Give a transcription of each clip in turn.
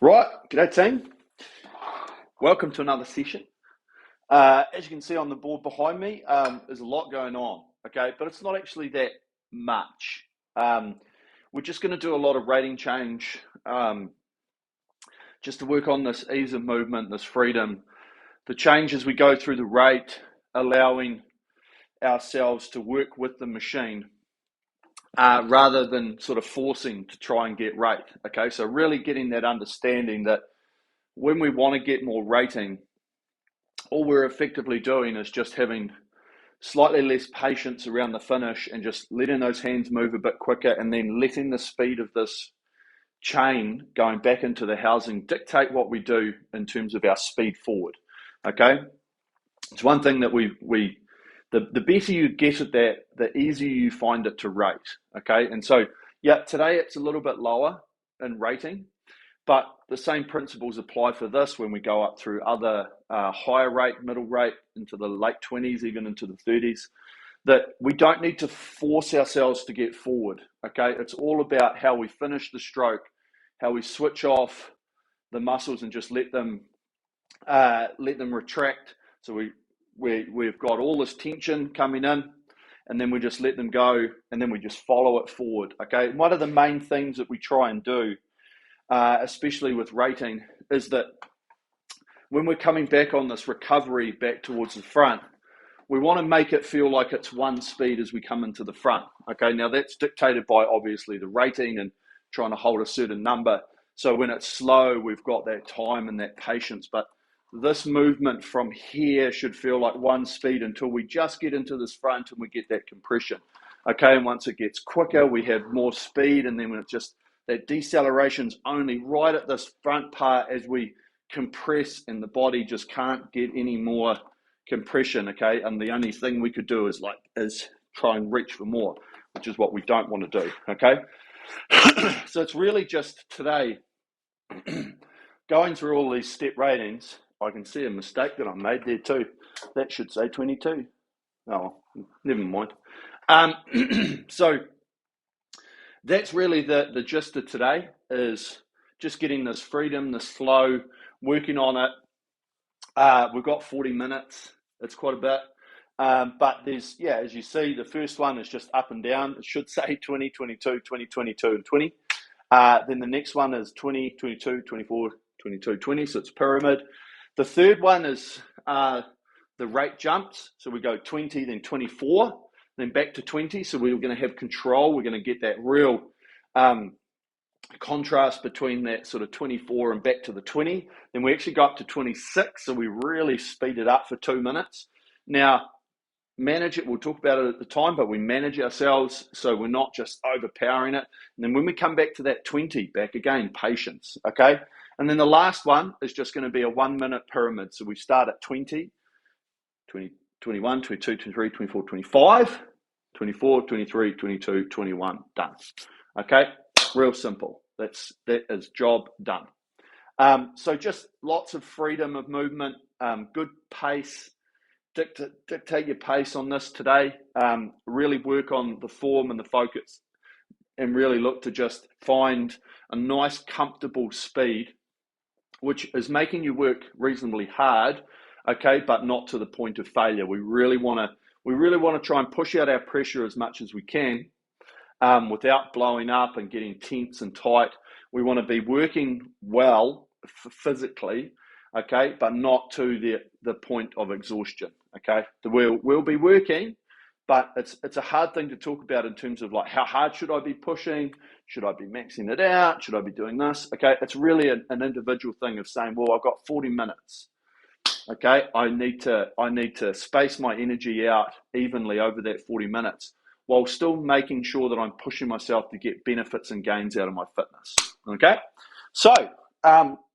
Right, g'day team. Welcome to another session. As you can see on the board behind me, there's a lot going on, okay? But it's not actually that much. We're just going to do a lot of rating change, just to work on this ease of movement, this freedom, the change as we go through the rate, allowing ourselves to work with the machine rather than sort of forcing to try and get rate, okay? So really getting that understanding that when we want to get more rating, all we're effectively doing is just having slightly less patience around the finish and just letting those hands move a bit quicker, and then letting the speed of this chain going back into the housing dictate what we do in terms of our speed forward, okay? It's one thing that the better you get at that, the easier you find it to rate, okay? And so, yeah, today it's a little bit lower in rating, but the same principles apply for this when we go up through other higher rate, middle rate, into the late 20s, even into the 30s, that we don't need to force ourselves to get forward, okay? It's all about how we finish the stroke, how we switch off the muscles and just let them retract. So we've got all this tension coming in, and then we just let them go, and then we just follow it forward, okay? And one of the main things that we try and do, especially with rating, is that when we're coming back on this recovery back towards the front, we want to make it feel like it's one speed as we come into the front. Okay, now that's dictated by obviously the rating and trying to hold a certain number. So when it's slow, we've got that time and that patience. But this movement from here should feel like one speed until we just get into this front and we get that compression. Okay, and once it gets quicker, we have more speed, and then when it's just that deceleration's only right at this front part as we compress, and the body just can't get any more compression, okay? And the only thing we could do is try and reach for more, which is what we don't want to do, okay? So it's really just today going through all these step ratings. I can see a mistake that I made there too. That should say 22. Oh, never mind. So that's really the gist of today, is just getting this freedom, this flow, working on it. We've got 40 minutes. It's quite a bit. But there's, as you see, the first one is just up and down. It should say 20, 22, 20, 22, and 20. Then the next one is 20, 22, 24, 22, 20. So it's pyramid. The third one is the rate jumps. So we go 20, then 24, then back to 20. So we're going to have control. We're going to get that real contrast between that sort of 24 and back to the 20. Then we actually go up to 26. So we really speed it up for 2 minutes. Now, manage it. We'll talk about it at the time, but we manage ourselves so we're not just overpowering it. And then when we come back to that 20, back again, patience, okay? And then the last one is just going to be a 1 minute pyramid. So we start at 20, 21, 22, 23, 24, 25, 24, 23, 22, 21, done. Okay, real simple. That is job done. So just lots of freedom of movement, good pace. Dictate your pace on this today. Really work on the form and the focus, and really look to just find a nice, comfortable speed, which is making you work reasonably hard, okay, but not to the point of failure. We really want to try and push out our pressure as much as we can, without blowing up and getting tense and tight. We want to be working well physically, okay, but not to the point of exhaustion, okay? We'll be working, but it's a hard thing to talk about in terms of like, how hard should I be pushing? Should I be maxing it out? Should I be doing this? Okay, it's really an individual thing of saying, well, I've got 40 minutes, okay? I need to space my energy out evenly over that 40 minutes while still making sure that I'm pushing myself to get benefits and gains out of my fitness, okay? So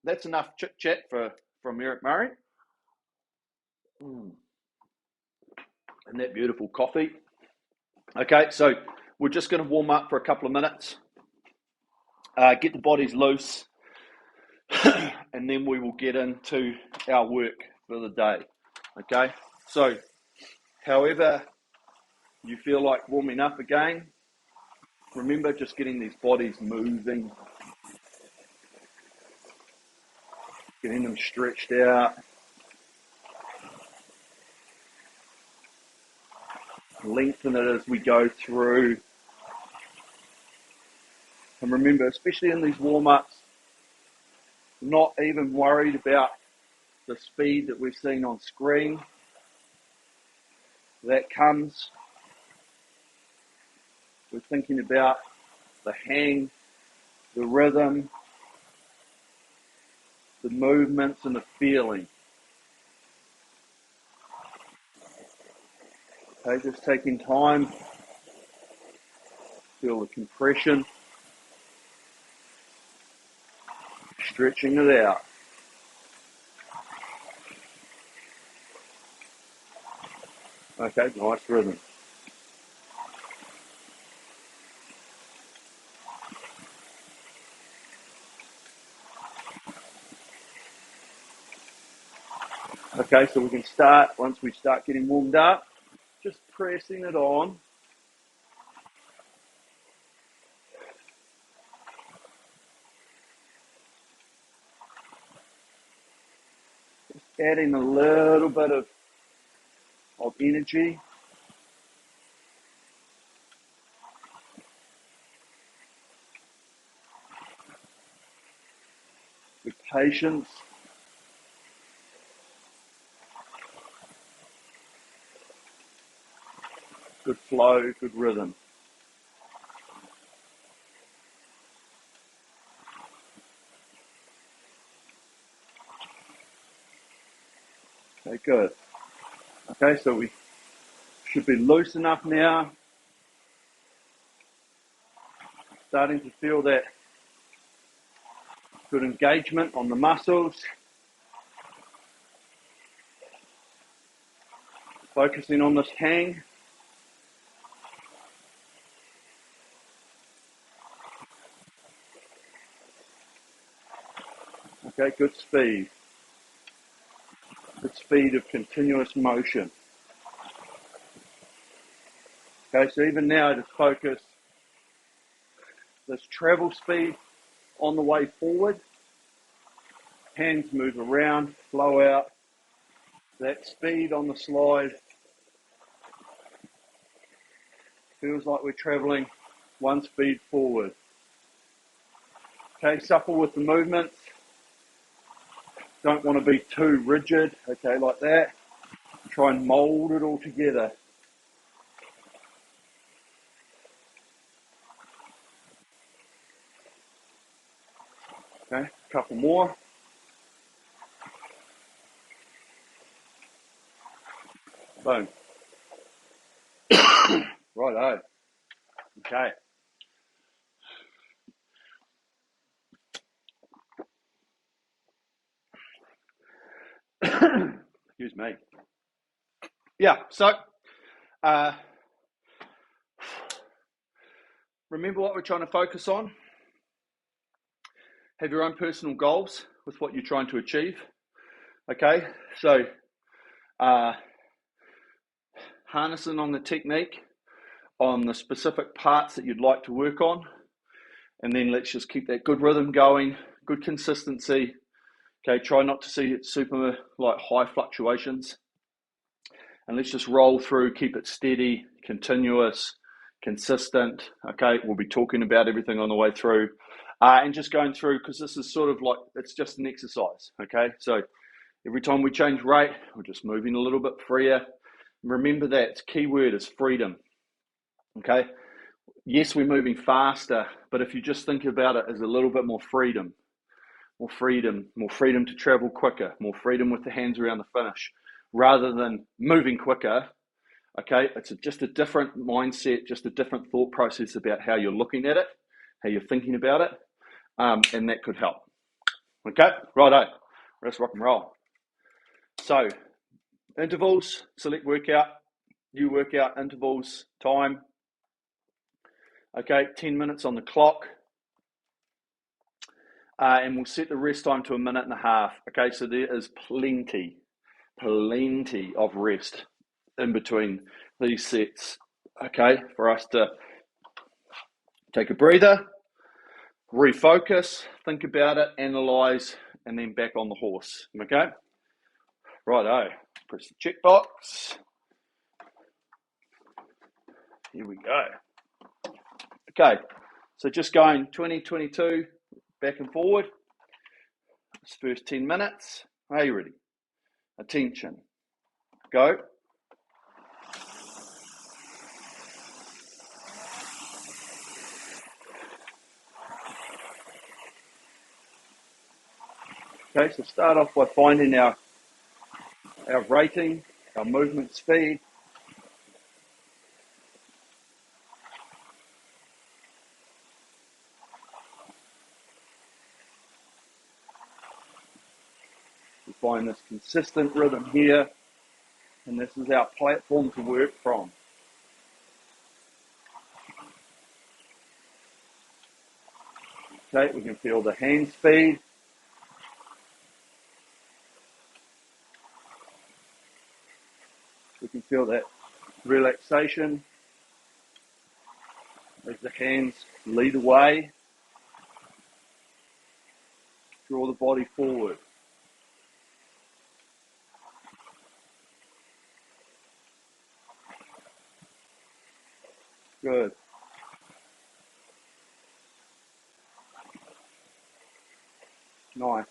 that's enough chit-chat from Eric Murray. And that beautiful coffee. Okay, so we're just going to warm up for a couple of minutes, get the bodies loose, and then we will get into our work for the day. Okay, so however you feel like warming up again, remember just getting these bodies moving. getting them stretched out. Lengthen it as we go through. And remember, especially in these warm-ups, not even worried about the speed that we've seen on screen. That comes with thinking about the hang, the rhythm, the movements, and the feeling. Okay, just taking time, feel the compression, stretching it out. Okay, nice rhythm. Okay, so we can start, once we start getting warmed up, just pressing it on. Just adding a little bit of energy. With patience. Good flow, good rhythm. Okay, good. Okay, so we should be loose enough now. Starting to feel that good engagement on the muscles. Focusing on this hang. Okay, good speed. Good speed of continuous motion. Okay, so even now just focus this travel speed on the way forward. Hands move around, flow out. That speed on the slide feels like we're traveling one speed forward. Okay, supple with the movements. Don't want to be too rigid, okay, like that. Try and mold it all together. Okay, a couple more. Boom. Righto. Okay. Excuse me. Yeah, so remember what we're trying to focus on. Have your own personal goals with what you're trying to achieve. Okay, so harnessing on the technique, on the specific parts that you'd like to work on, and then let's just keep that good rhythm going, good consistency. Okay, try not to see it super like high fluctuations, and let's just roll through, keep it steady, continuous, consistent. Okay, we'll be talking about everything on the way through, and just going through, because this is sort of like, it's just an exercise. Okay, so every time we change rate, we're just moving a little bit freer. Remember that key word is freedom. Okay, yes, we're moving faster, but if you just think about it as a little bit more freedom to travel quicker, more freedom with the hands around the finish, rather than moving quicker. Okay, it's just a different mindset, just a different thought process about how you're looking at it, how you're thinking about it, and that could help. Okay, righto, let's rock and roll. So, intervals, select workout, new workout, intervals, time. Okay, 10 minutes on the clock. And we'll set the rest time to 1.5 minutes. Okay, so there is plenty of rest in between these sets. Okay, for us to take a breather, refocus, think about it, analyze, and then back on the horse. Okay? Righto. Press the check box. Here we go. Okay, so just going 20, 22, back and forward. This first 10 minutes. Are you ready? Attention. Go. Okay, so start off by finding our rating, our movement speed. We find this consistent rhythm here, and this is our platform to work from. Okay, we can feel the hand speed. We can feel that relaxation as the hands lead away. Draw the body forward. Good. Nice.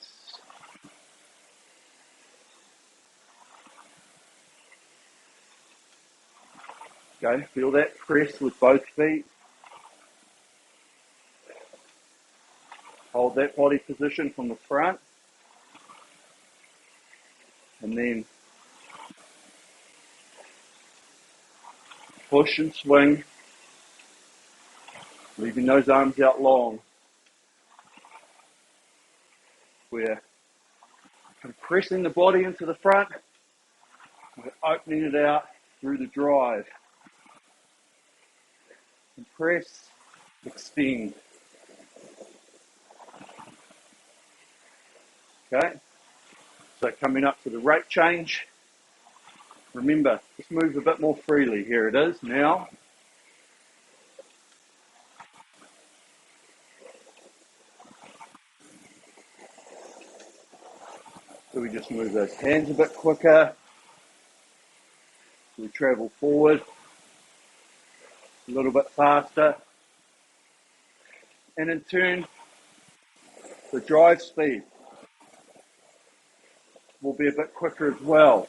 Okay, feel that press with both feet. Hold that body position from the front. And then push and swing, leaving those arms out long. We're compressing the body into the front. We're opening it out through the drive. Compress, extend. Okay, so coming up to the rate change. Remember, just move a bit more freely. Here it is now. So we just move those hands a bit quicker. We travel forward a little bit faster. And in turn, the drive speed will be a bit quicker as well.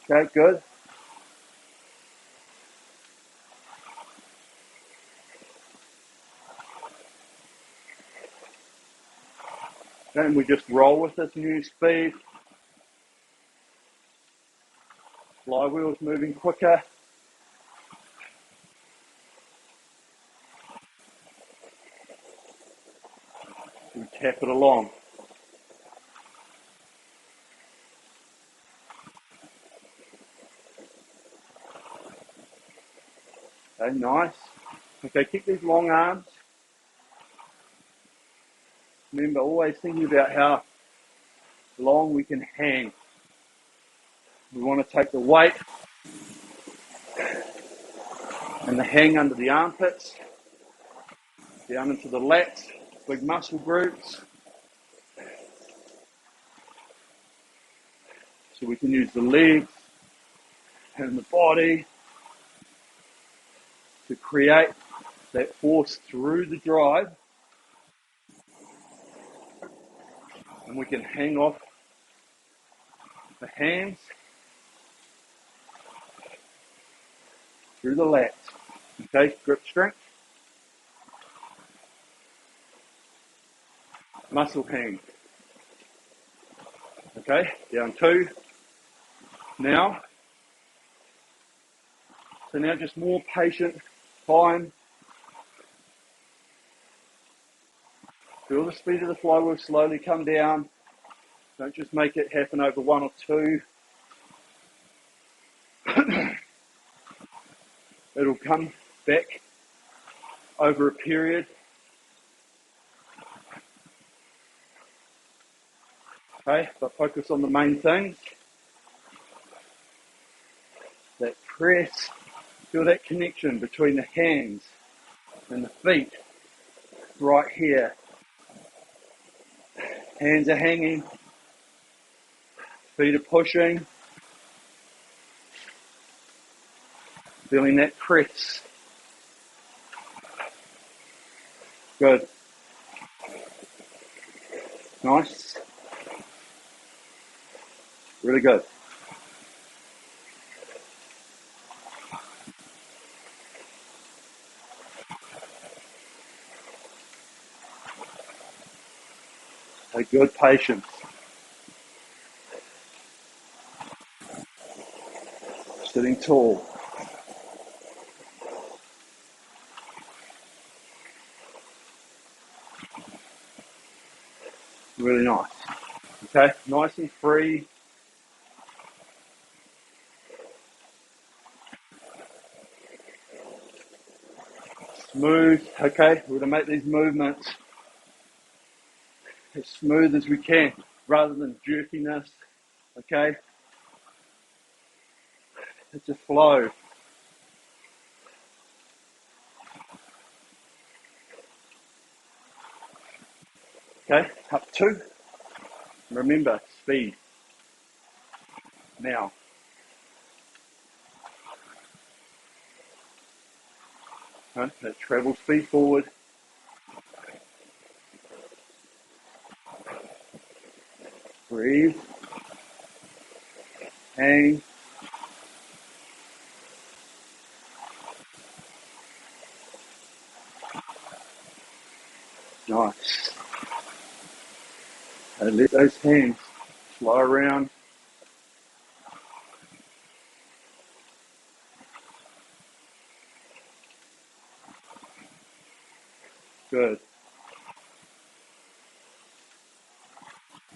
Okay, good. Then we just roll with this new speed. Flywheel's moving quicker. We tap it along. Okay, nice. Okay, keep these long arms. Remember, always thinking about how long we can hang. We want to take the weight and the hang under the armpits, down into the lats, big muscle groups. So we can use the legs and the body to create that force through the drive. And we can hang off the hands through the lats. Okay, grip strength. Muscle hang. Okay, down 2. Now. So now just more patient time. Feel the speed of the flywheel slowly come down. Don't just make it happen over 1 or 2. It'll come back over a period. Okay, but focus on the main things. That press, feel that connection between the hands and the feet. right here. Hands are hanging, feet are pushing, feeling that press. Good. Nice. Really good. A good patience. Sitting tall. Really nice. Okay, nice and free. Smooth. Okay, we're going to make these movements as smooth as we can rather than jerkiness. Okay, it's a flow. Okay, up 2. Remember, speed. Now. Okay, that travel speed forward. Breathe. Hang. Nice. And let those hands fly around. Good.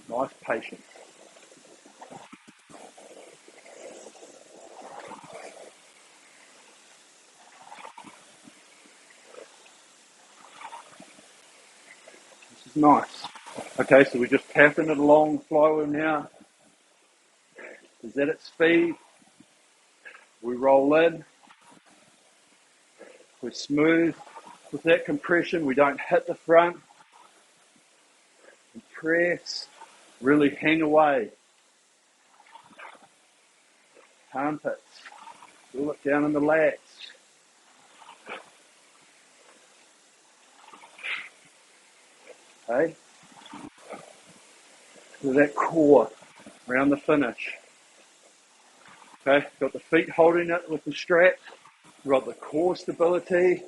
Nice patience. This is nice. Okay, so we're just tapping it along, flywheel now. Is that at speed? We roll in. We're smooth. With that compression, we don't hit the front. Press. Really hang away. Armpits. Pull it down in the lats. Okay? So that core around the finish. Okay? Got the feet holding it with the strap. We've got the core stability.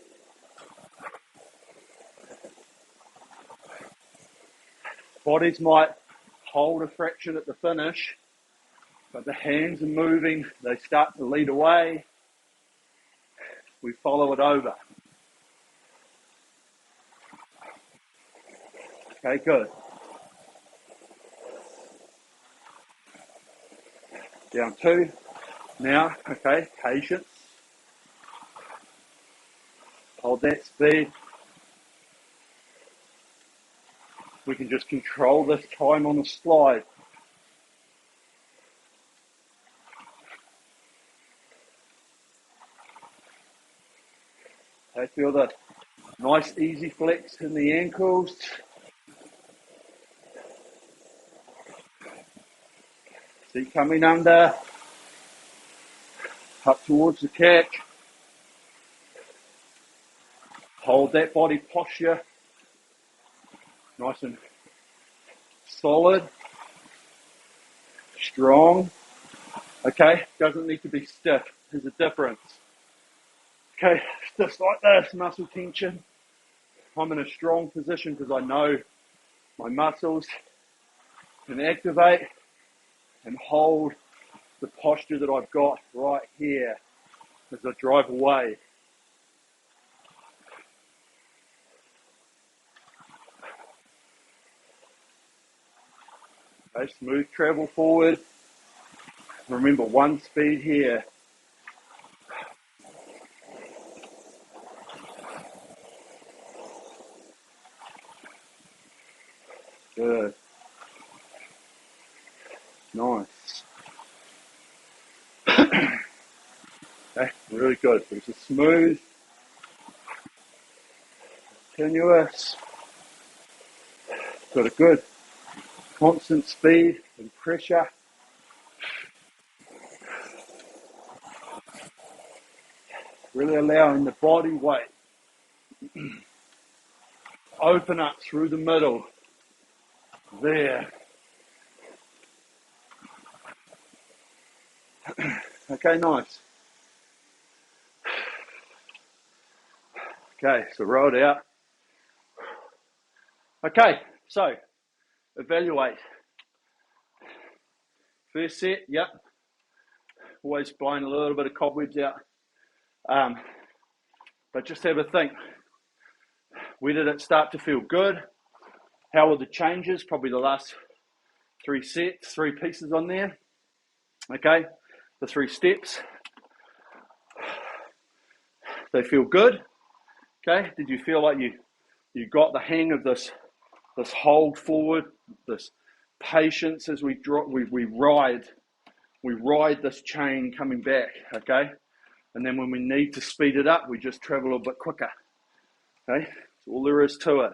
Bodies might hold a fraction at the finish, but the hands are moving. They start to lead away. We follow it over. Okay, good. Down 2. Now, okay, patience. Hold that speed. We can just control this time on the slide. Okay, feel the nice easy flex in the ankles. Seat coming under. Up towards the catch. Hold that body posture. Nice and solid. Strong. Okay, doesn't need to be stiff. There's a difference. Okay, just like this, muscle tension. I'm in a strong position because I know my muscles can activate and hold the posture that I've got right here as I drive away. Okay, smooth travel forward. Remember, 1 speed here. Good. Nice. Okay, really good. It's a smooth, continuous Got a good constant speed and pressure. Really allowing the body weight open up through the middle. There. Okay, nice. Okay, so roll it out. Okay, so evaluate. First set, yep. Always blowing a little bit of cobwebs out. But just have a think. Where did it start to feel good? How were the changes? Probably the last 3 sets, 3 pieces on there. Okay, the 3 steps. They feel good. Okay, did you feel like you got the hang of this hold forward, this patience as we drop, we ride this chain coming back, okay? And then when we need to speed it up, we just travel a little bit quicker, okay? That's all there is to it.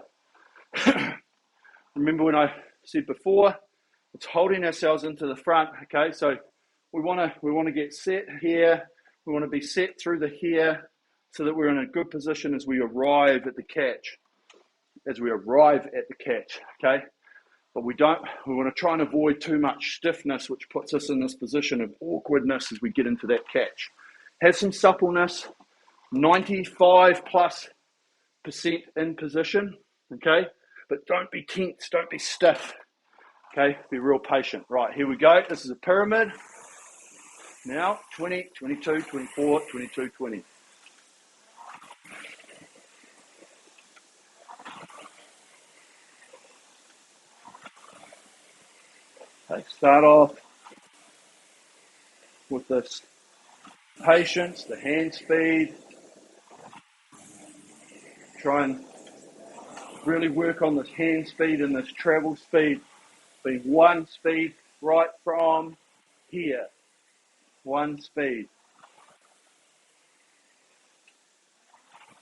Remember when I said before, it's holding ourselves into the front, okay? So we want to get set here. We want to be set through the here so that we're in a good position as we arrive at the catch. Okay? But we want to try and avoid too much stiffness, which puts us in this position of awkwardness as we get into that catch. Have some suppleness, 95+% in position, okay? But don't be tense, don't be stiff, okay? Be real patient. Right, here we go. This is a pyramid. Now, 20, 22, 24, 22, 20. Okay, start off with this patience, the hand speed. Try and really work on this hand speed and this travel speed. Being one speed right from here. One speed.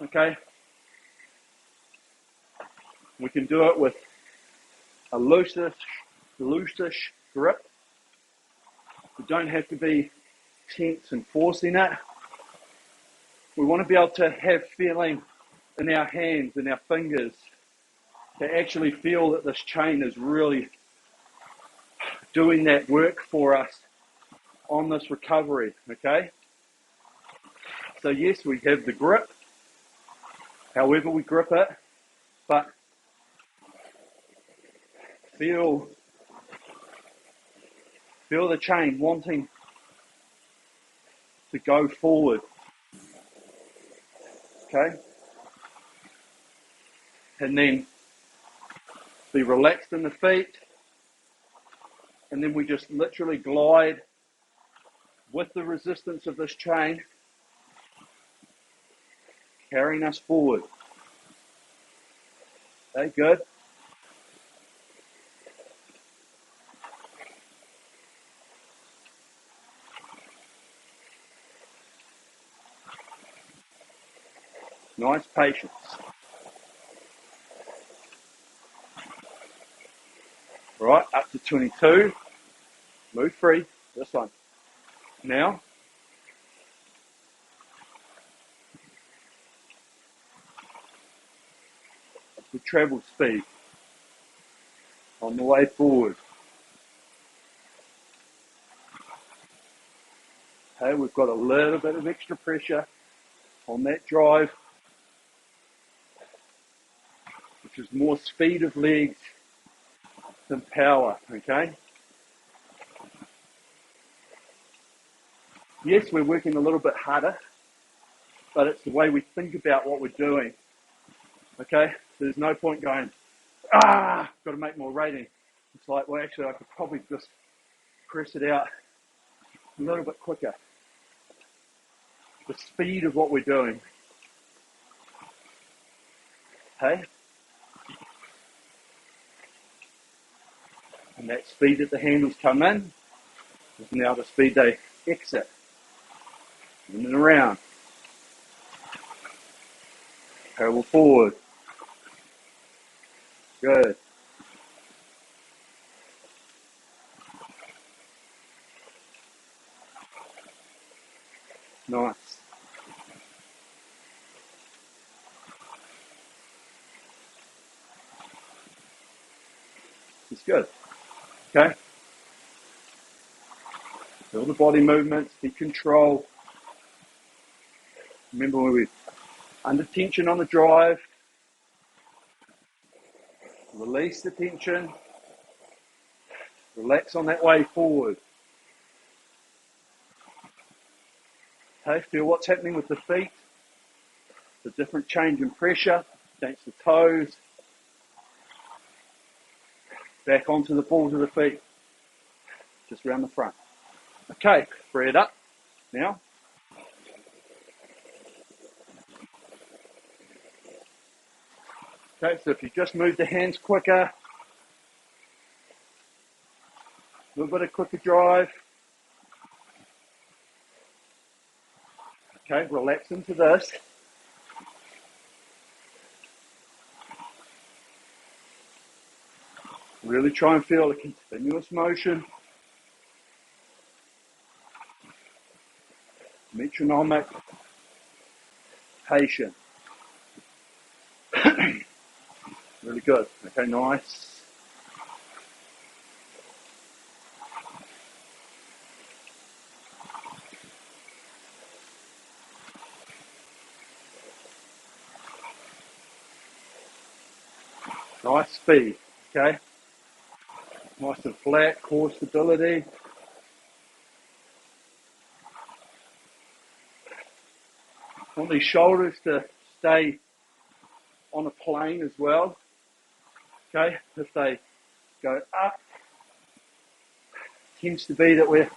Okay? We can do it with a loosish grip. We don't have to be tense and forcing it. We want to be able to have feeling in our hands and our fingers to actually feel that this chain is really doing that work for us on this recovery, okay? So yes, we have the grip, however we grip it, but feel the chain wanting to go forward, okay? And then be relaxed in the feet, and then we just literally glide with the resistance of this chain, carrying us forward. Okay, good. Nice patience. Right, up to 22. Move free. This one. Now, the travel speed on the way forward. Okay, we've got a little bit of extra pressure on that drive, which is more speed of legs than power, okay? Yes, we're working a little bit harder, but it's the way we think about what we're doing, okay? So there's no point going, got to make more rating. It's like, well, actually, I could probably just press it out a little bit quicker. The speed of what we're doing, okay? And that speed that the handles come in is now the speed they exit. In and around. Parallel forward. Good. Nice. It's good. Okay. Feel the body movements, keep control. Remember when we're under tension on the drive, release the tension, relax on that way forward. Okay, feel what's happening with the feet, the different change in pressure against the toes, back onto the balls of the feet, just around the front. Okay, breathe up now. Okay, so if you just move the hands quicker, a little bit of quicker drive. Okay, relax into this. Really try and feel a continuous motion. Metronomic, patient. Really good. Okay, nice. Nice speed. Okay. Nice and flat, core stability. Want these shoulders to stay on a plane as well. Okay, if they go up, tends to be that we're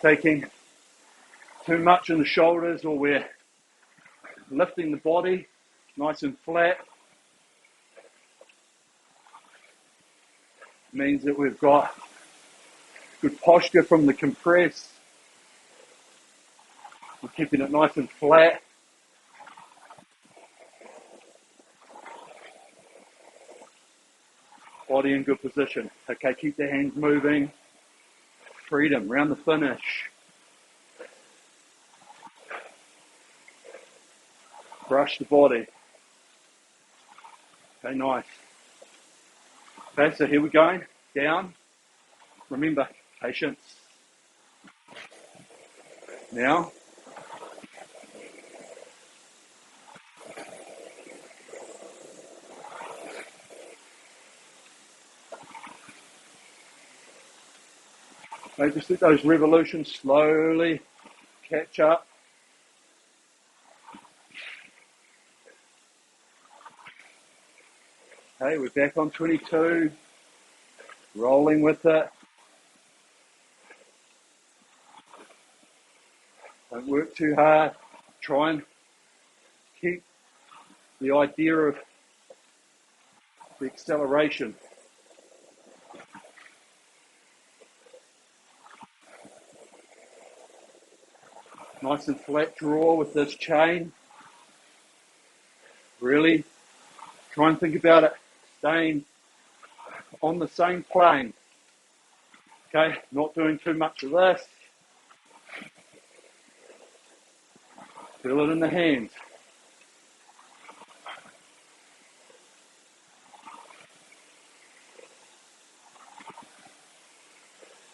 taking too much in the shoulders, or we're lifting the body nice and flat. Means that we've got good posture from the compress. We're keeping it nice and flat. Body in good position. Okay, keep the hands moving. Freedom, round the finish. Brush the body. Okay, nice. Okay, so here we're going. Down. Remember, patience. Now. Okay, just let those revolutions slowly catch up. Okay, we're back on 22. Rolling with it. Don't work too hard. Try and keep the idea of the acceleration. Nice and flat draw with this chain. Really try and think about it staying on the same plane. Okay, not doing too much of this. Feel it in the hands.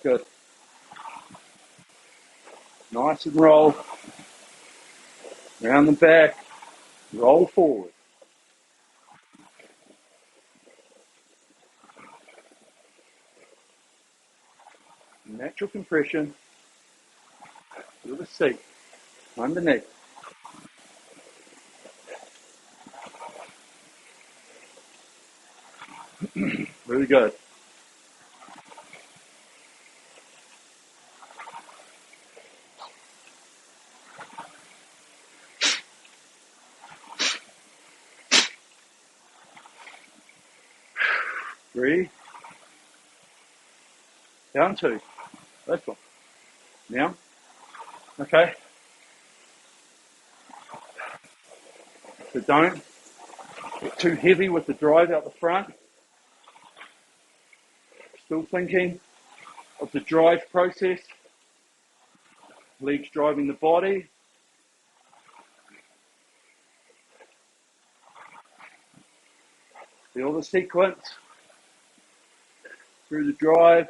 Good. Nice and roll. Round the back. Roll forward. Natural compression. Feel the seat. Underneath. Really good. Three. Down two. That's one. Now. Okay. So don't get too heavy with the drive out the front. Still thinking of the drive process. Legs driving the body. Feel the sequence through the drive.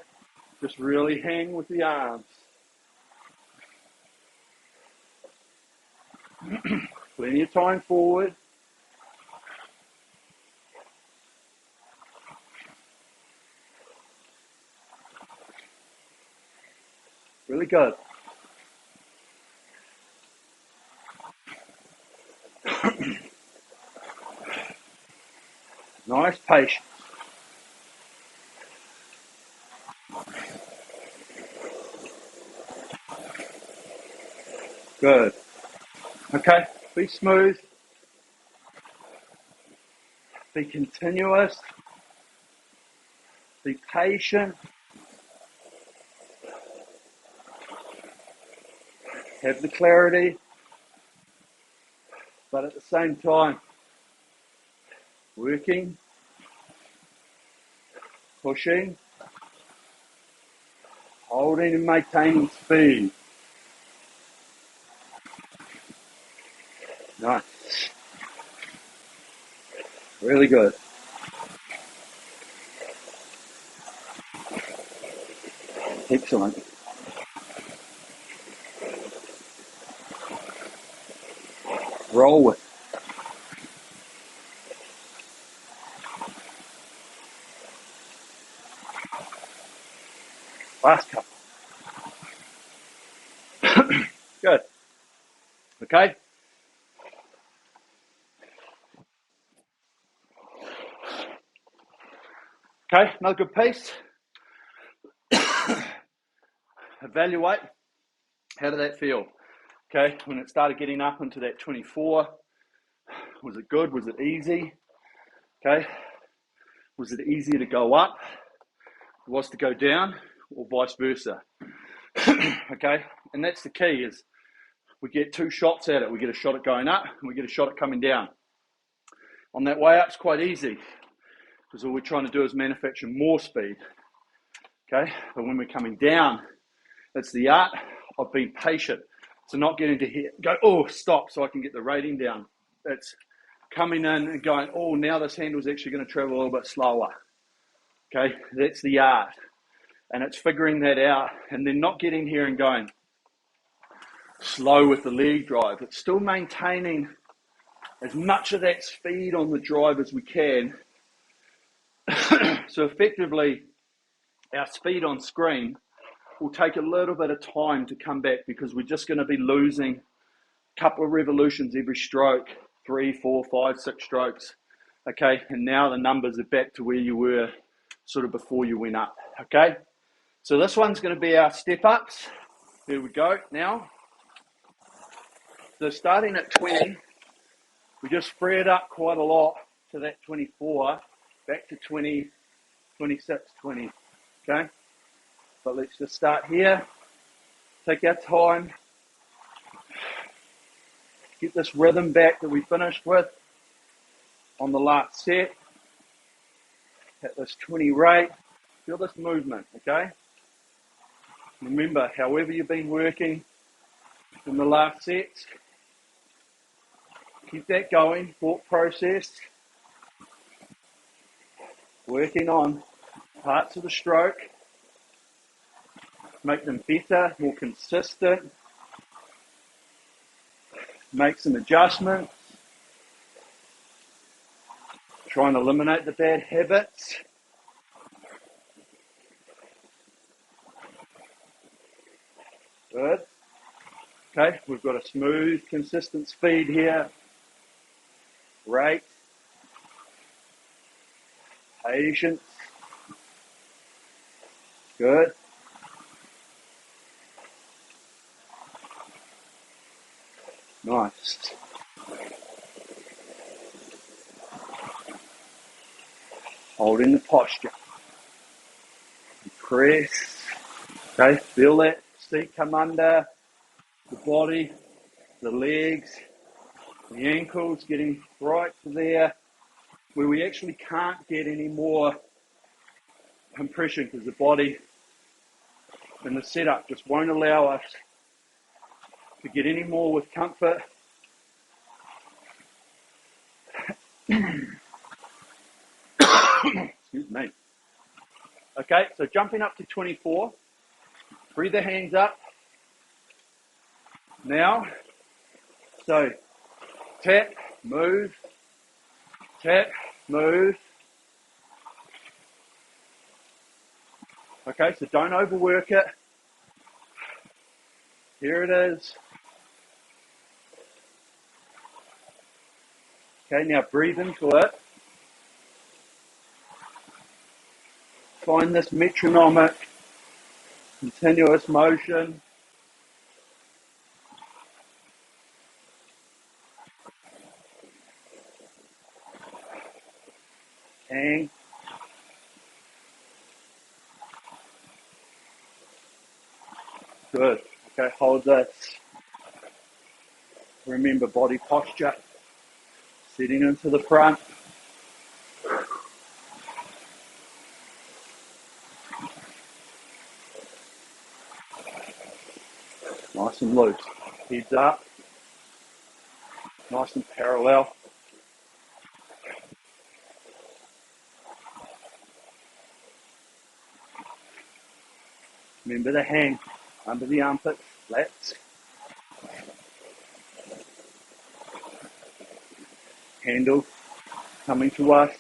Just really hang with the arms. Plenty of time forward. Really good. Nice patience. Good. Okay, be smooth. Be continuous. Be patient. Have the clarity. But at the same time, working, pushing, holding and maintaining speed. Nice. Really good. Excellent. Roll with. Last couple. Good. Okay. Okay, another good piece. Evaluate. How did that feel? Okay, when it started getting up into that 24, was it good? Was it easy? Okay, was it easier to go up? Was to go down, or vice versa? Okay, and that's the key, is we get two shots at it. We get a shot at going up and we get a shot at coming down. On that way up, it's quite easy because all we're trying to do is manufacture more speed. Okay, but when we're coming down, it's the art of being patient. So not getting to hit, go, oh, stop, so I can get the rating down. It's coming in and going, oh, now this handle's actually going to travel a little bit slower. Okay, that's the art. And it's figuring that out and then not getting here and going slow with the leg drive. It's still maintaining as much of that speed on the drive as we can. So effectively, our speed on screen will take a little bit of time to come back because we're just going to be losing a couple of revolutions every stroke, 3, 4, 5, 6 strokes. Okay, and now the numbers are back to where you were sort of before you went up. Okay, so this one's going to be our step ups. Here we go now. So starting at 20, we just spread up quite a lot to that 24, back to 20, 26, 20. Okay, but let's just start here. Take our time. Get this rhythm back that we finished with on the last set. At this 20 rate. Feel this movement, okay? Remember, however you've been working in the last sets, keep that going, thought process. Working on parts of the stroke. Make them better, more consistent. Make some adjustments. Try and eliminate the bad habits. Good. Okay, we've got a smooth, consistent speed here. Rate. Patience. Good. Nice. Holding the posture. Press. Okay, feel that seat come under the body, the legs, the ankles, getting right to there where we actually can't get any more compression because the body and the setup just won't allow us To get any more with comfort, excuse me. Okay, so jumping up to 24, breathe the hands up. Now, so tap, move, tap, move. Okay, so don't overwork it. Here it is. Okay, now breathe into it. Find this metronomic, continuous motion. Hang. Good. Okay, hold this. Remember body posture. Sitting into the front. Nice and loose. Heads up. Nice and parallel. Remember the hang under the armpits, lats. Handle coming to us.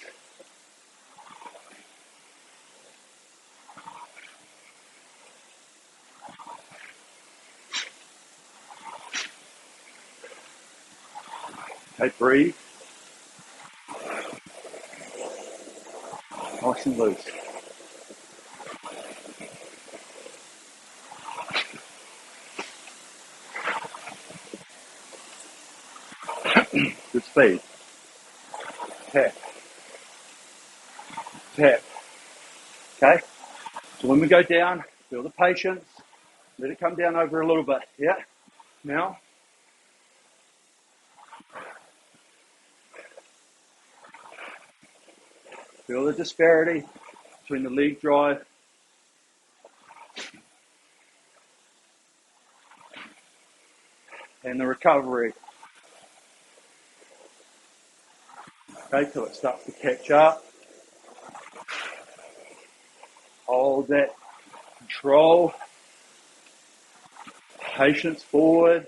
Okay, breathe. Nice and loose. Good speed. Tap. Tap. Okay? So when we go down, feel the patience. Let it come down over a little bit. Yeah? Now. Feel the disparity between the leg drive and the recovery. Okay, till it starts to catch up. Hold that control. Patience forward.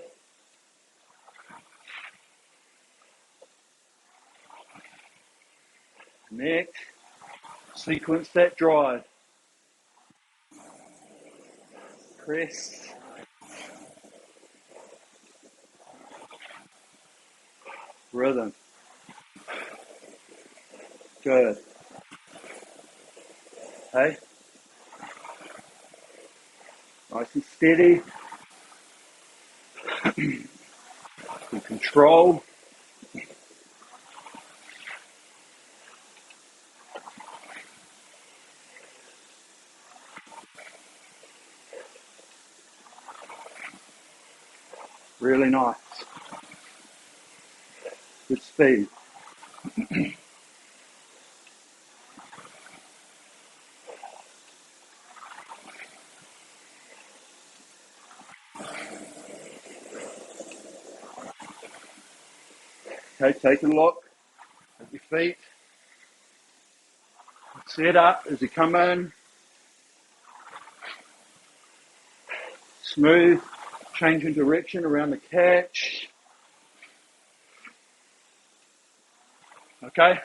Next, sequence that drive. Press. Rhythm. Good. Okay. Nice and steady. Good control. Really nice. Good speed. Okay, take a look at your feet. Set up as you come in. Smooth. Change in direction around the catch. Okay.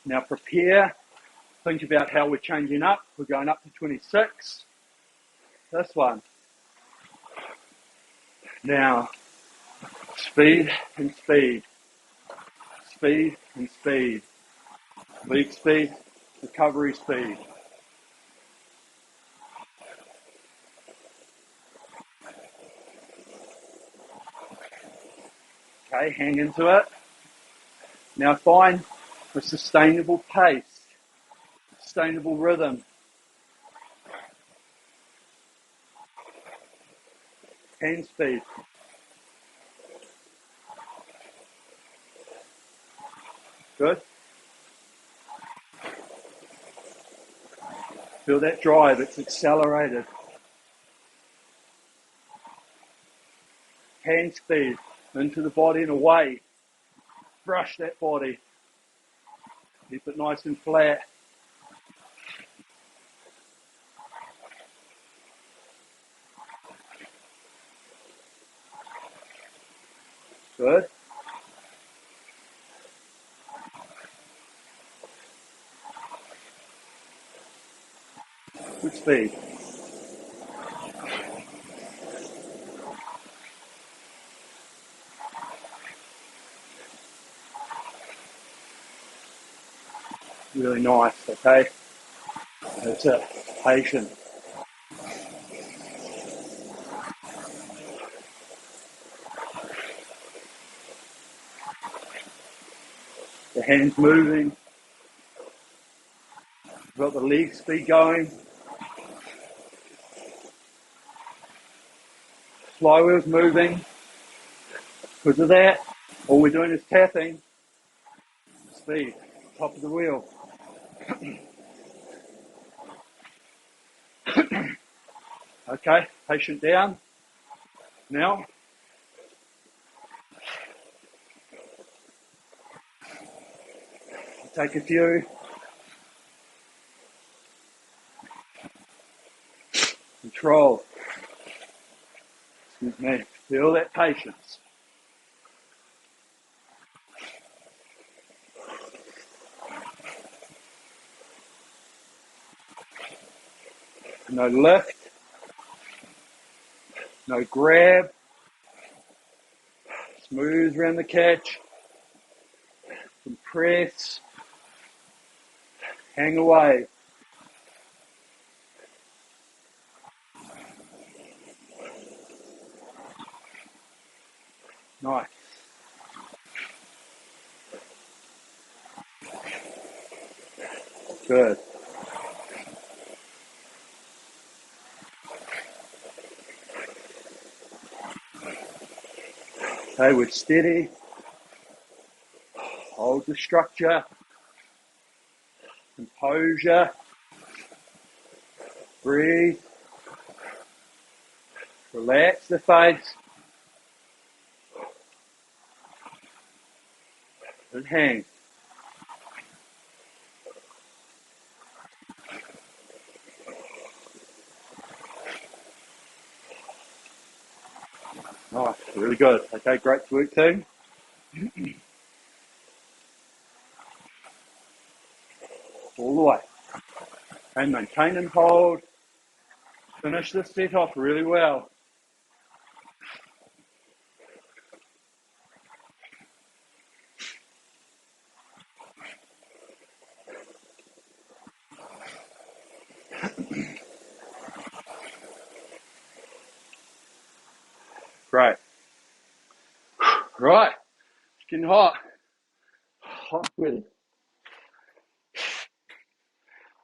Now prepare. Think about how we're changing up. We're going up to 26. This one. Now, speed and speed. Speed and speed. Lead speed, recovery speed. Okay, hang into it. Now find a sustainable pace, sustainable rhythm. Hand speed. Good. Feel that drive, it's accelerated. hand speed into the body and away. Brush that body. Keep it nice and flat. Good. Good speed. Really nice, okay? That's it. Patient. The hands moving. We've got the leg speed going. Flywheel's moving. Because of that, all we're doing is tapping. Speed. Top of the wheel. Okay, patient down. Now, take a few. Control. Excuse me. Feel that patience. No lift. No grab. Smooth around the catch. Compress. Hang away. Nice. Good. Okay, we're steady. Hold the structure. Composure. Breathe. Relax the face. And hang. Nice, really good. Okay, great work team. All the way. And maintain and hold. Finish this set off really well. Great. Right, it's getting hot. Hot really.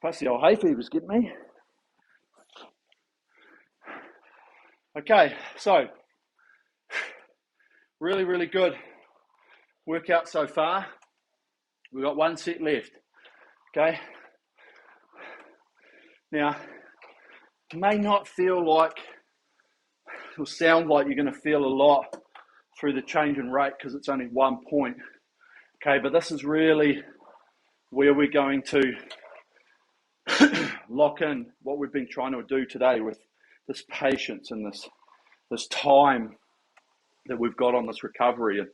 Plus the old hay fever's getting me. Okay, so really, really good workout so far. We've got one set left. Okay. Now, it may not feel like, or sound like you're going to feel a lot through the change in rate because it's only 1 point. Okay, but this is really where we're going to lock in what we've been trying to do today with this patience and this time that we've got on this recovery and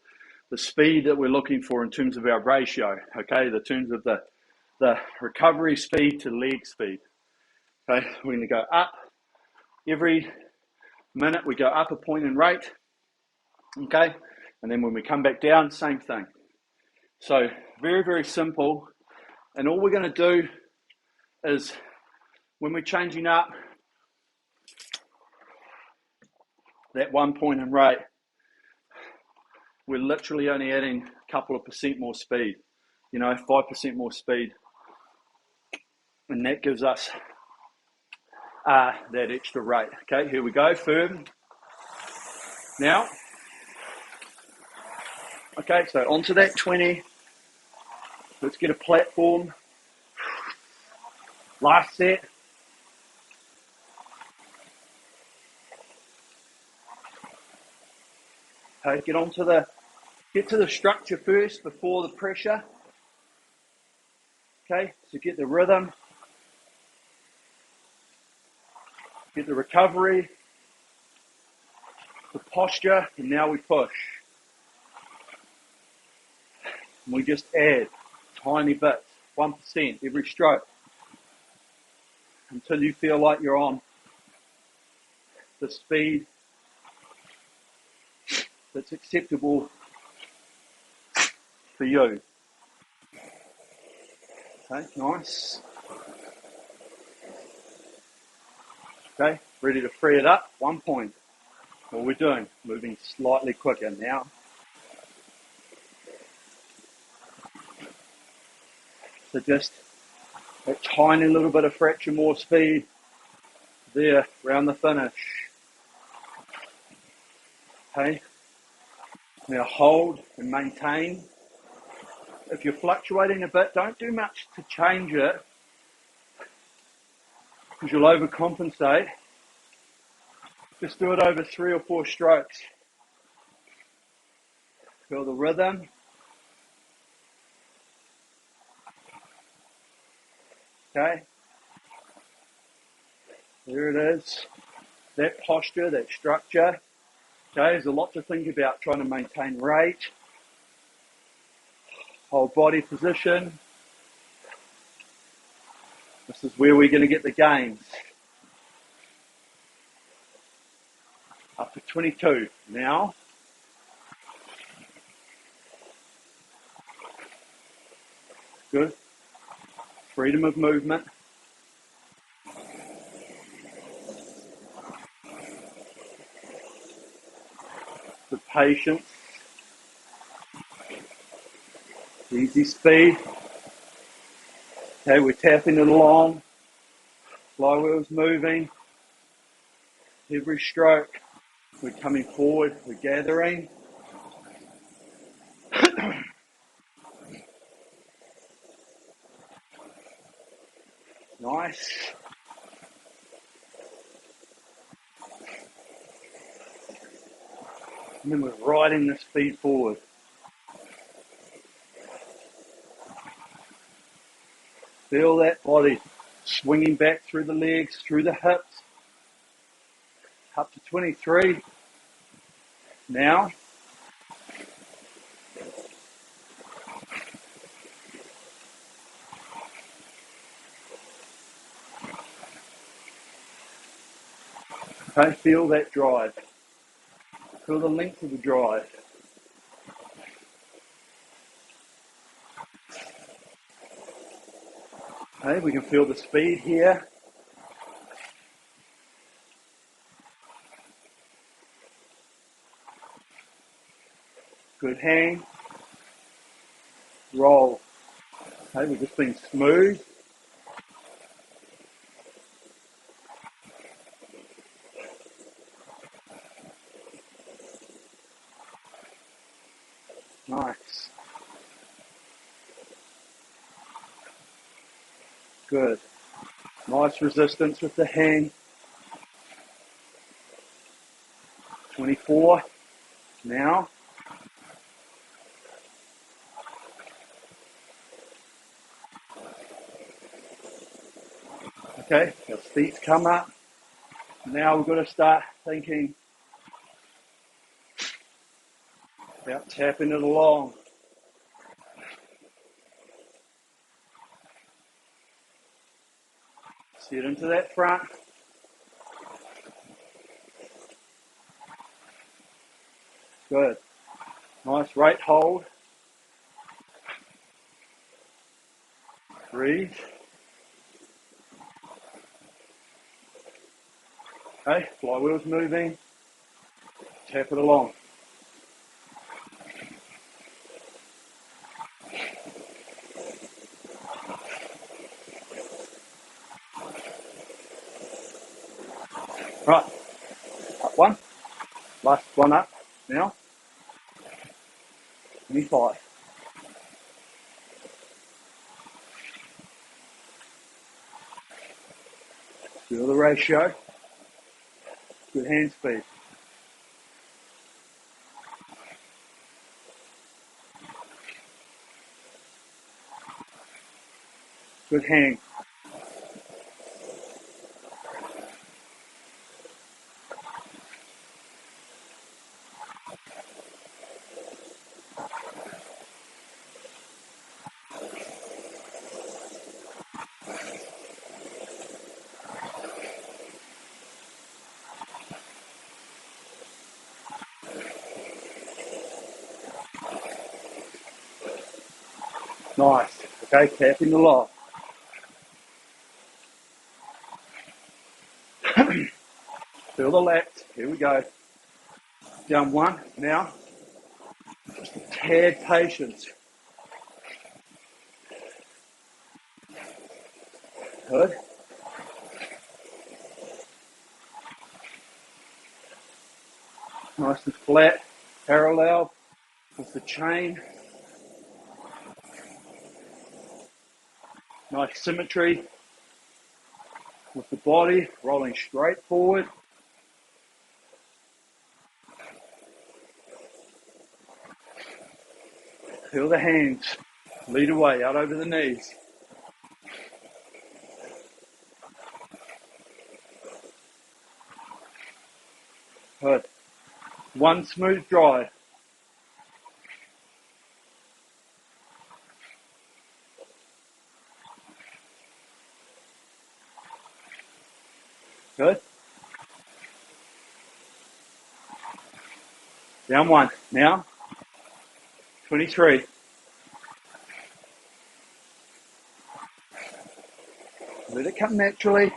the speed that we're looking for in terms of our ratio, okay, the terms of the recovery speed to leg speed. Okay, we're going to go up every minute, we go up a point in rate, okay, and then when we come back down, same thing. So very, very simple, and all we're going to do is when we're changing up that 1 point in rate, we're literally only adding a couple of percent more speed, 5% more speed. And that gives us that extra rate. Okay, here we go, firm. Now, okay, so onto that 20. Let's get a platform. Last set. Okay, get to the structure first before the pressure. Okay, so get the rhythm, get the recovery, the posture, and now we push. And we just add tiny bits, 1% every stroke, until you feel like you're on the speed that's acceptable for you. Okay, nice. Okay, ready to free it up, 1 point. What we're doing, moving slightly quicker now. So just a tiny little bit of fraction more speed there around the finish. Okay, now hold and maintain. If you're fluctuating a bit, don't do much to change it, because you'll overcompensate. Just do it over 3 or 4 strokes. Feel the rhythm. Okay, there it is. That posture, that structure. Okay, there's a lot to think about trying to maintain rate, whole body position. This is where we're going to get the gains. Up to 22 now. Good. Freedom of movement. Good patience. Easy speed. Okay, we're tapping it along. Flywheel's moving. Every stroke, we're coming forward, we're gathering. Nice. And then we're riding the speed forward. Feel that body swinging back through the legs, through the hips. Up to 23. Now. Okay, feel that drive. Feel the length of the drive. Okay, we can feel the speed here. Good hang. Roll. Okay, we're just being smooth. Nice. Good. Nice resistance with the hang. 24. Now. Okay, our feet come up. Now we've got to start thinking about tapping it along. Sit into that front. Good. Nice right hold. Breathe. Okay, flywheel's moving. Tap it along. Right, up one. Last one up now. 25. Feel the ratio. Good hand speed. Good hang. Nice. Okay, tapping the lock. Feel the lats. Here we go. Down one. Now, tad patience. Good. Nice and flat, parallel with the chain. Nice symmetry with the body rolling straight forward. Feel the hands lead away out over the knees. Good. One smooth drive. Good. Down one. Now, 23. Let it come naturally.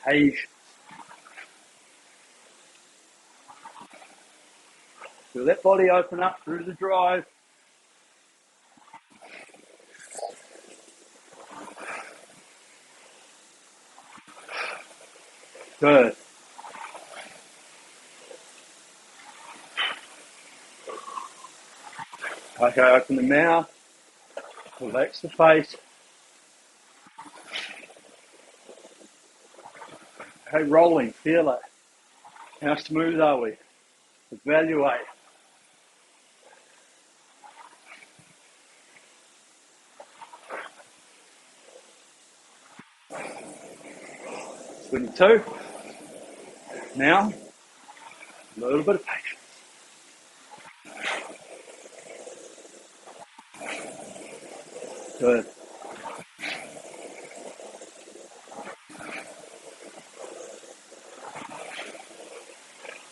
Patience. Feel that body open up through the drive. Good. Okay, open the mouth. Relax the face. Okay, rolling. Feel it. How smooth are we? Evaluate. Two. Now, a little bit of patience. Good.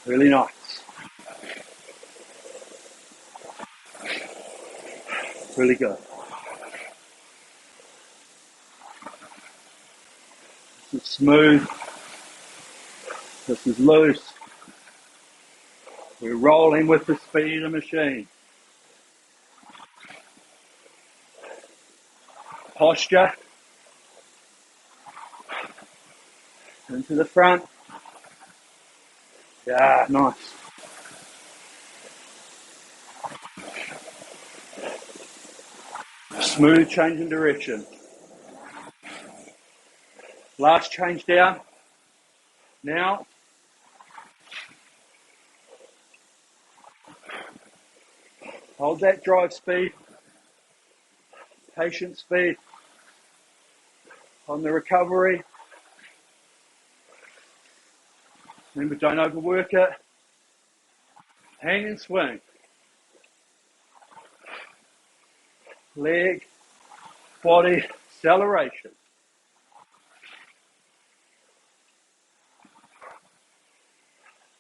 Really nice. Really good. This is smooth. This is loose. We're rolling with the speed of the machine. Posture. Into the front. Yeah, nice. Smooth change in direction. Last change down. Now. Hold that drive speed. Patient speed. On the recovery. Remember, don't overwork it. Hang and swing. Leg, body, acceleration.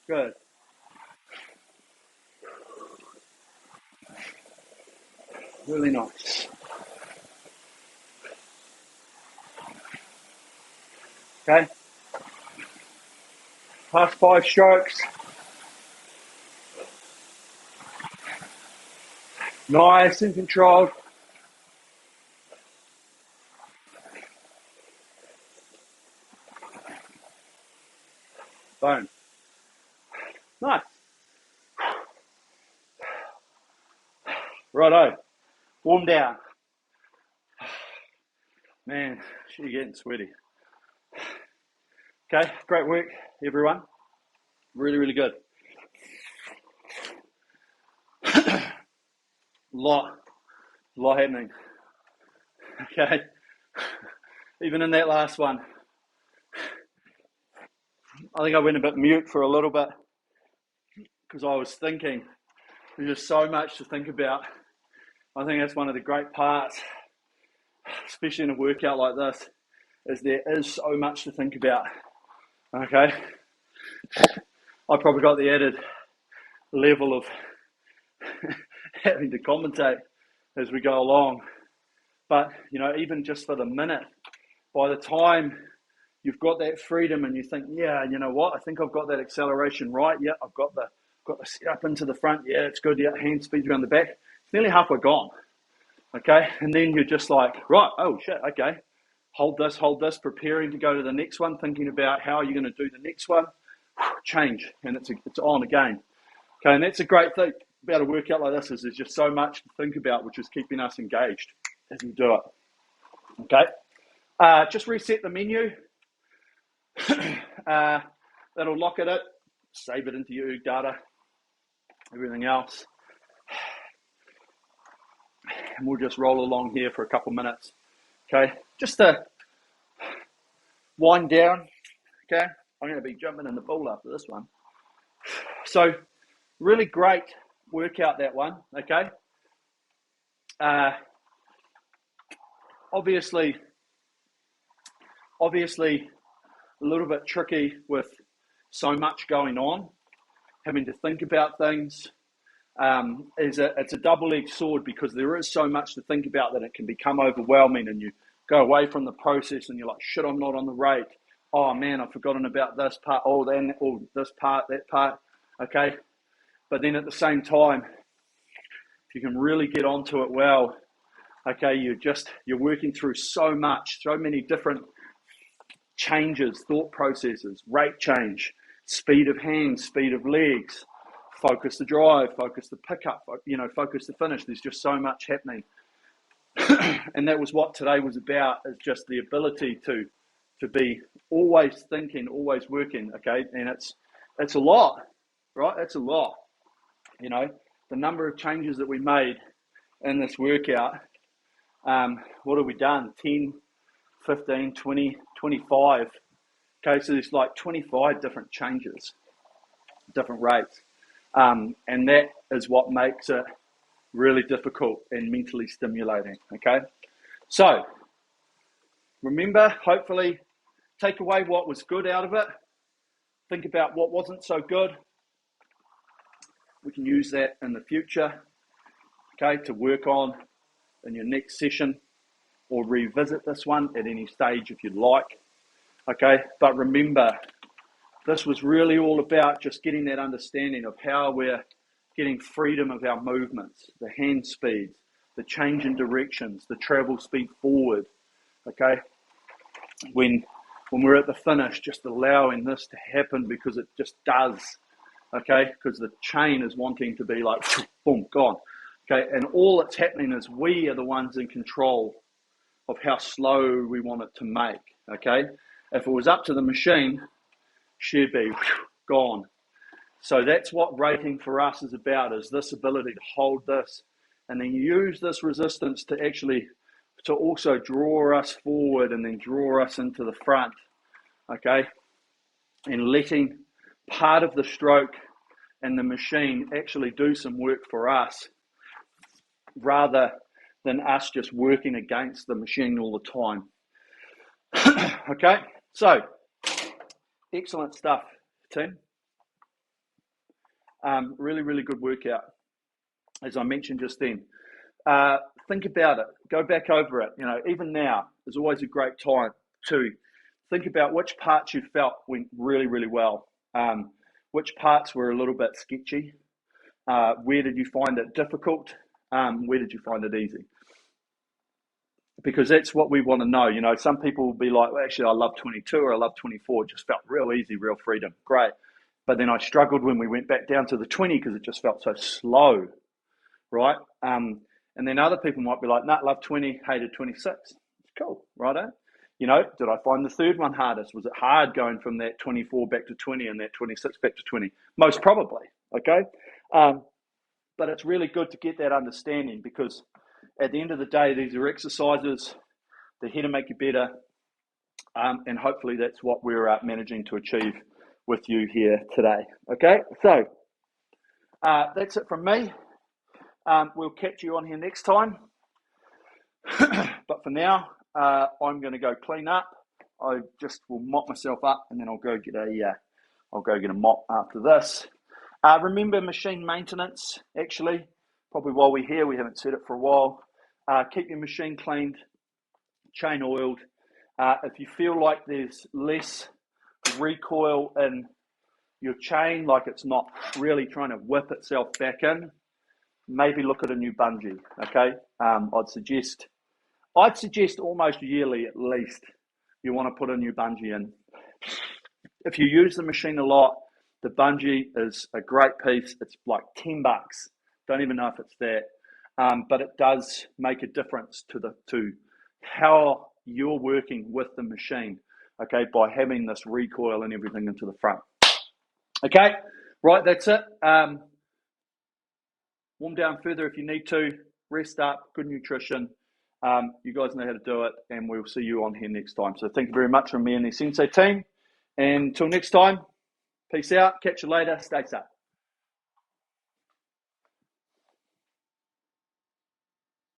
Good. Really nice. Okay. Past 5 strokes. Nice and controlled. Boom. Nice. Righto. Warm down. Man, you're getting sweaty. Okay, great work, everyone. Really, really good. lot a lot happening. Okay. Even in that last one, I think I went a bit mute for a little bit because I was thinking. There's just so much to think about. I think that's one of the great parts, especially in a workout like this, is there is so much to think about. Okay. I probably got the added level of having to commentate as we go along. But, you know, even just for the minute, by the time you've got that freedom and you think, yeah, you know what, I think I've got that acceleration right. Yeah, I've got the step into the front. Yeah, it's good. Yeah, hand speed around the back. It's nearly halfway gone. Okay. And then you're just like, right, oh shit, okay. Hold this, preparing to go to the next one, thinking about how you're going to do the next one. Change, and it's on again. Okay, and that's a great thing about a workout like this is there's just so much to think about, which is keeping us engaged as we do it. Okay, just reset the menu. That'll lock it, save it into your data, everything else. And we'll just roll along here for a couple minutes. Okay, just to wind down. Okay, I'm going to be jumping in the pool after this one. So, really great workout, that one. Okay, obviously a little bit tricky with so much going on, having to think about things. It's a double-edged sword because there is so much to think about that it can become overwhelming, and you go away from the process and you're like, shit, I'm not on the rate. Oh man, I've forgotten about this part. Oh, then this part, that part. Okay, but then at the same time, if you can really get onto it well, okay, you're working through so many different changes, thought processes, rate change, speed of hands, speed of legs, focus the drive, focus the pickup, focus the finish. There's just so much happening. And that was what today was about, is just the ability to be always thinking, always working, okay? And it's a lot, right? It's a lot. You know, the number of changes that we made in this workout, what have we done? 10, 15, 20, 25. Okay, so there's like 25 different changes, different rates. And that is what makes it really difficult and mentally stimulating, okay? So, remember, hopefully, take away what was good out of it. Think about what wasn't so good. We can use that in the future, okay, to work on in your next session, or revisit this one at any stage if you'd like, okay? But remember, this was really all about just getting that understanding of how we're getting freedom of our movements, the hand speeds, the change in directions, the travel speed forward, okay? When we're at the finish, just allowing this to happen because it just does, okay? Because the chain is wanting to be like, boom, gone, okay? And all that's happening is we are the ones in control of how slow we want it to make, okay? If it was up to the machine, she'd be gone. So that's what rating for us is about, is this ability to hold this and then use this resistance to actually, to also draw us forward and then draw us into the front, okay? And letting part of the stroke and the machine actually do some work for us rather than us just working against the machine all the time. Okay, so excellent stuff, team. Really, really good workout, as I mentioned just then. Think about it. Go back over it. You know, even now is always a great time to think about which parts you felt went really, really well. Which parts were a little bit sketchy. Where did you find it difficult? Where did you find it easy? Because that's what we want to know. You know, some people will be like, well, actually, I love 22 or I love 24. It just felt real easy, real freedom. Great. But then I struggled when we went back down to the 20 because it just felt so slow, right? And then other people might be like, nah, love 20, hated 26. It's cool, righto? You know, did I find the third one hardest? Was it hard going from that 24 back to 20 and that 26 back to 20? Most probably, okay? But it's really good to get that understanding because at the end of the day, these are exercises. They're here to make you better. And hopefully that's what we're managing to achieve with you here today. Okay, so that's it from me. We'll catch you on here next time. But for now, I'm going to go clean up. I just will mop myself up, and then I'll go get a mop after this. Remember machine maintenance. Actually, probably while we're here, we haven't said it for a while. Keep your machine cleaned, chain oiled. If you feel like there's less recoil in your chain, like it's not really trying to whip itself back in, maybe look at a new bungee. Okay, I'd suggest almost yearly at least you want to put a new bungee in. If you use the machine a lot, the bungee is a great piece. It's like $10. Don't even know if it's that, but it does make a difference to how you're working with the machine. Okay, by having this recoil and everything into the front. Okay, right, that's it. Warm down further if you need to. Rest up, good nutrition. You guys know how to do it, and we'll see you on here next time. So thank you very much from me and the Sensei team. And until next time, peace out. Catch you later. Stay safe.